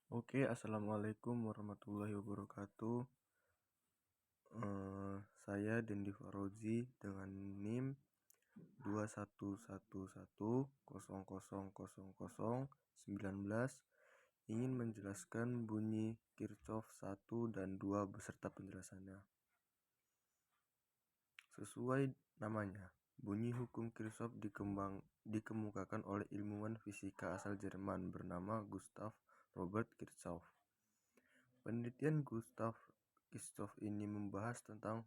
Oke, assalamualaikum warahmatullahi wabarakatuh. Saya Dendi Farozi dengan NIM 2111000019 ingin menjelaskan bunyi Kirchhoff 1 dan 2 beserta penjelasannya. Sesuai namanya, bunyi hukum Kirchhoff dikemukakan oleh ilmuwan fisika asal Jerman bernama Gustav Robert Kirchhoff. Penelitian Gustav Kirchhoff ini membahas tentang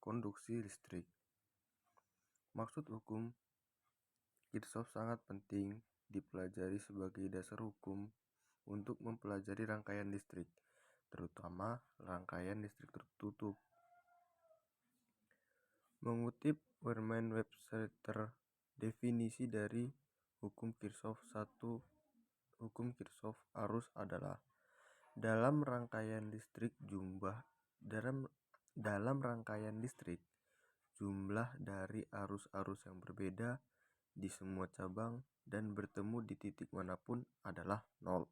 konduksi listrik. Maksud hukum Kirchhoff sangat penting dipelajari sebagai dasar hukum untuk mempelajari rangkaian listrik, terutama rangkaian listrik tertutup. Mengutip Werman Webster, definisi dari hukum Kirchhoff 1, hukum Kirchhoff arus adalah dalam rangkaian listrik jumlah dari arus-arus yang berbeda di semua cabang dan bertemu di titik manapun adalah 0.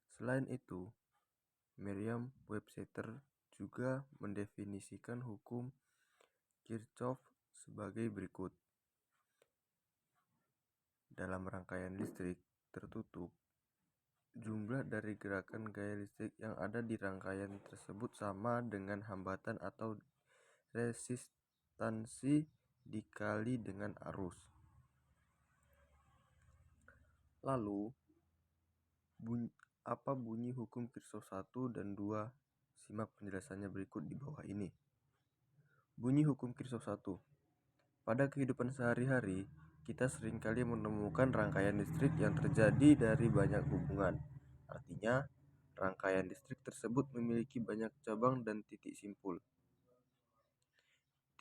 Selain itu, Merriam-Webster juga mendefinisikan hukum Kirchhoff sebagai berikut. Dalam rangkaian listrik tertutup, jumlah dari gerakan gaya listrik yang ada di rangkaian tersebut sama dengan hambatan atau resistansi dikali dengan arus. Lalu, apa bunyi hukum Kirchhoff 1 dan 2? Simak penjelasannya berikut di bawah ini. Bunyi hukum Kirchhoff 1. Pada kehidupan sehari-hari, kita seringkali menemukan rangkaian listrik yang terjadi dari banyak hubungan. Artinya, rangkaian listrik tersebut memiliki banyak cabang dan titik simpul.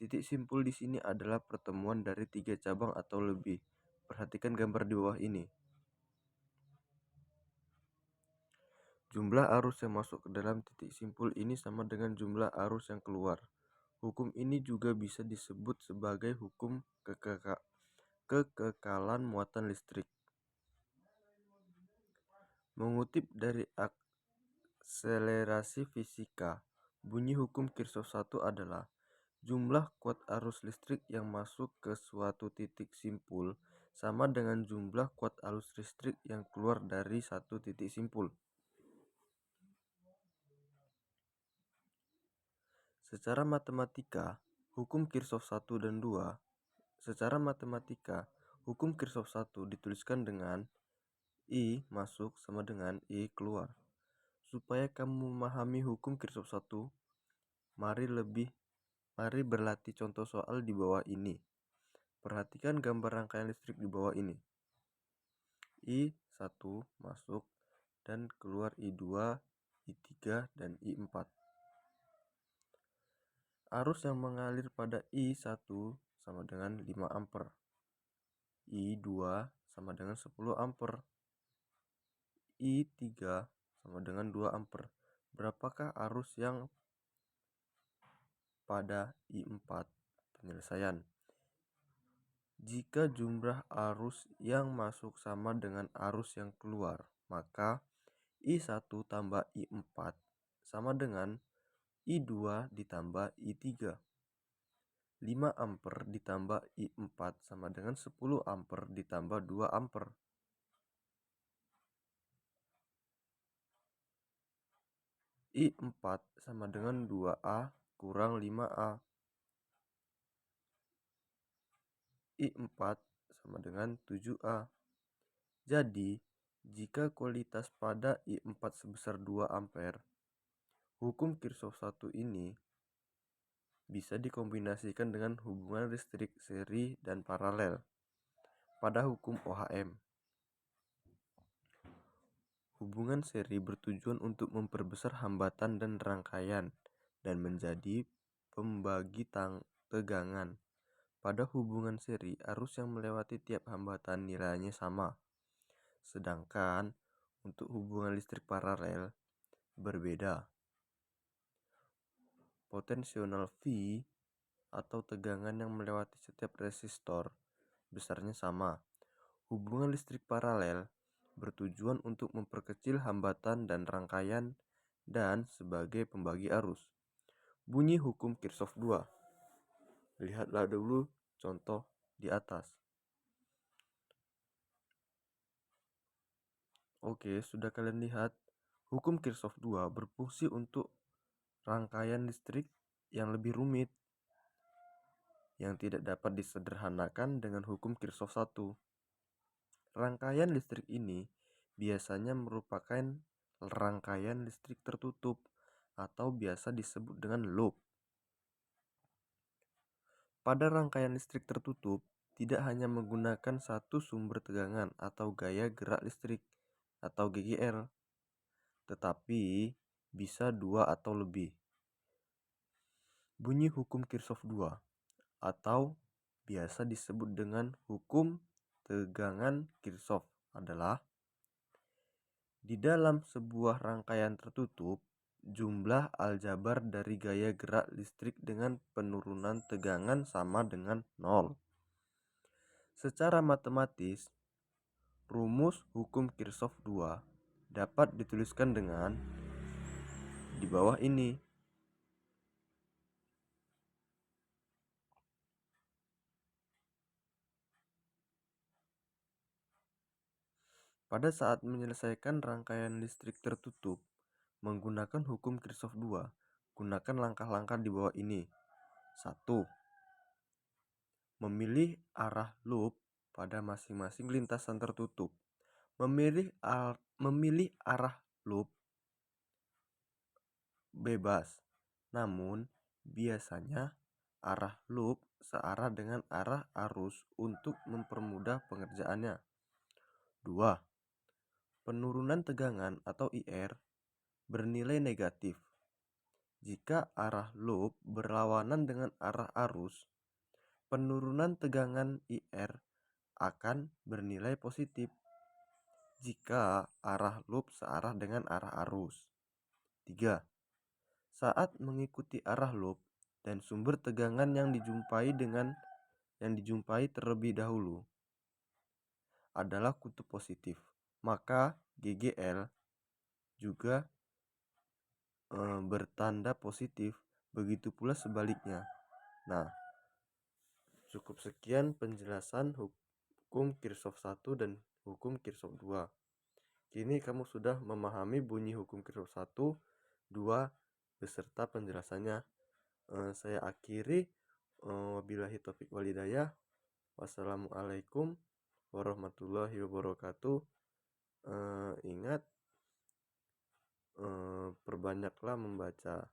Titik simpul di sini adalah pertemuan dari 3 cabang atau lebih. Perhatikan gambar di bawah ini. Jumlah arus yang masuk ke dalam titik simpul ini sama dengan jumlah arus yang keluar. Hukum ini juga bisa disebut sebagai hukum kekekalan muatan listrik. Mengutip dari akselerasi fisika, bunyi hukum Kirchhoff 1 adalah jumlah kuat arus listrik yang masuk ke suatu titik simpul sama dengan jumlah kuat arus listrik yang keluar dari satu titik simpul. Secara matematika, hukum Kirchhoff 1 dan 2. Secara matematika, hukum Kirchhoff 1 dituliskan dengan I masuk sama dengan I keluar. Supaya kamu memahami hukum Kirchhoff 1, mari berlatih contoh soal di bawah ini. Perhatikan gambar rangkaian listrik di bawah ini. I1 masuk dan keluar I2, I3, dan I4. Arus yang mengalir pada I1 sama dengan 5 ampere. I2 sama dengan 10 ampere. I3 sama dengan 2 ampere. Berapakah arus yang pada I4? Penyelesaian. Jika jumlah arus yang masuk sama dengan arus yang keluar, maka I1 tambah I4 sama dengan I2 ditambah I3. 5 ampere ditambah I4 sama dengan 10 ampere ditambah 2 ampere. I4 sama dengan 2A kurang 5A. I4 sama dengan 7A. Jadi, jika kualitas pada I4 sebesar 2 ampere, hukum Kirchhoff 1 ini bisa dikombinasikan dengan hubungan listrik seri dan paralel pada hukum Ohm. Hubungan seri bertujuan untuk memperbesar hambatan dan rangkaian dan menjadi pembagi tegangan. Pada hubungan seri, arus yang melewati tiap hambatan nilainya sama. Sedangkan untuk hubungan listrik paralel berbeda. Potensial V atau tegangan yang melewati setiap resistor besarnya sama. Hubungan listrik paralel bertujuan untuk memperkecil hambatan dan rangkaian dan sebagai pembagi arus. Bunyi hukum Kirchhoff 2. Lihatlah dulu contoh di atas. Oke, sudah kalian lihat, hukum Kirchhoff 2 berfungsi untuk rangkaian listrik yang lebih rumit yang tidak dapat disederhanakan dengan hukum Kirchhoff 1. Rangkaian listrik ini biasanya merupakan rangkaian listrik tertutup atau biasa disebut dengan loop. Pada rangkaian listrik tertutup, tidak hanya menggunakan satu sumber tegangan atau gaya gerak listrik atau GGL, tetapi bisa dua atau lebih. Bunyi hukum Kirchhoff 2 atau biasa disebut dengan hukum tegangan Kirchhoff adalah di dalam sebuah rangkaian tertutup, jumlah aljabar dari gaya gerak listrik dengan penurunan tegangan sama dengan 0. Secara matematis, rumus hukum Kirchhoff 2 dapat dituliskan dengan di bawah ini. Pada saat menyelesaikan rangkaian listrik tertutup menggunakan hukum Kirchhoff 2, gunakan langkah-langkah di bawah ini. 1. Memilih arah loop pada masing-masing lintasan tertutup. Memilih arah loop bebas, namun biasanya arah loop searah dengan arah arus untuk mempermudah pengerjaannya. 2. Penurunan tegangan atau IR bernilai negatif. Jika arah loop berlawanan dengan arah arus, penurunan tegangan IR akan bernilai positif jika arah loop searah dengan arah arus. 3. Saat mengikuti arah loop dan sumber tegangan yang dijumpai terlebih dahulu adalah kutub positif, maka GGL juga bertanda positif, begitu pula sebaliknya. Nah, cukup sekian penjelasan hukum Kirchhoff 1 dan hukum Kirchhoff 2. Kini kamu sudah memahami bunyi hukum Kirchhoff 1, 2 beserta penjelasannya. Saya akhiri. Wabillahi taufiq walhidayah. Wassalamualaikum warahmatullahi wabarakatuh. Ingat, perbanyaklah membaca